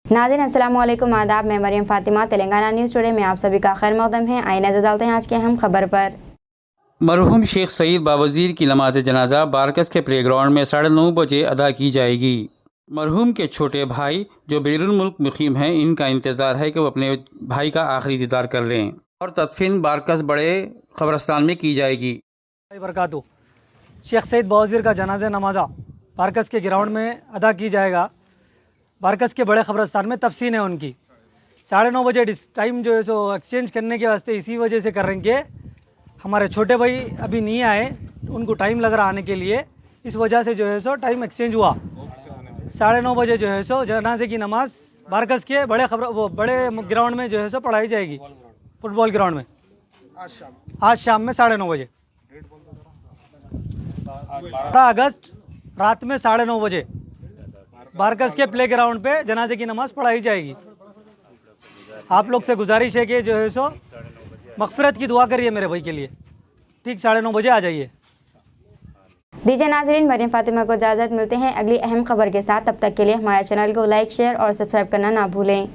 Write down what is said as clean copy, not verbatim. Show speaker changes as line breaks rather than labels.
नाज़रीन अस्सलाम वालेकुम, आदाब। मैं मरियम फ़ातिमा, तेलंगाना न्यूज़ टुडे में आप सभी का खैर मक़दम है। आइए नज़र डालते हैं आज की अहम खबर पर।
मरहूम शेख सईद बावज़ीर की नमाज जनाजा बारकस के प्लेग्राउंड में 9:30 बजे अदा की जाएगी। मरहूम के छोटे भाई जो बैरून मुल्क मुकीम हैं, इनका इंतज़ार है कि वो अपने भाई का आखिरी दीदार कर लें और तदफीन बारकस बड़े कब्रस्तान में की जाएगी।
बरकातु शेख सईद बावज़ीर का जनाजा नमाजा बारकस के ग्राउंड में अदा की जाएगा। बारकस के बड़े क़ब्रस्तान में तफसीन है उनकी 9:30 बजे टाइम जो है सो एक्सचेंज करने के वास्ते इसी वजह से कर रहे हैं कि हमारे छोटे भाई अभी नहीं आए, उनको टाइम लग रहा आने के लिए, इस वजह से जो है सो टाइम एक्सचेंज हुआ। 9:30 बजे जो है सो जनाजे की नमाज बारकस के बड़े ग्राउंड में जो है सो पढ़ाई जाएगी, फुटबॉल ग्राउंड में आज शाम में 9:30 बजे। 12 अगस्त रात में 9:30 बजे बारकस के प्ले ग्राउंड पे जनाजे की नमाज पढ़ाई जाएगी। आप लोग से गुजारिश है कि जो है सो मग़फ़िरत की दुआ करिए मेरे भाई के लिए। ठीक 9:30 बजे आ जाइए।
दीजिए नाज़रीन, मरियम फ़ातिमा को इजाज़त। मिलते हैं अगली अहम खबर के साथ। तब तक के लिए हमारे चैनल को लाइक, शेयर और सब्सक्राइब करना ना भूलें।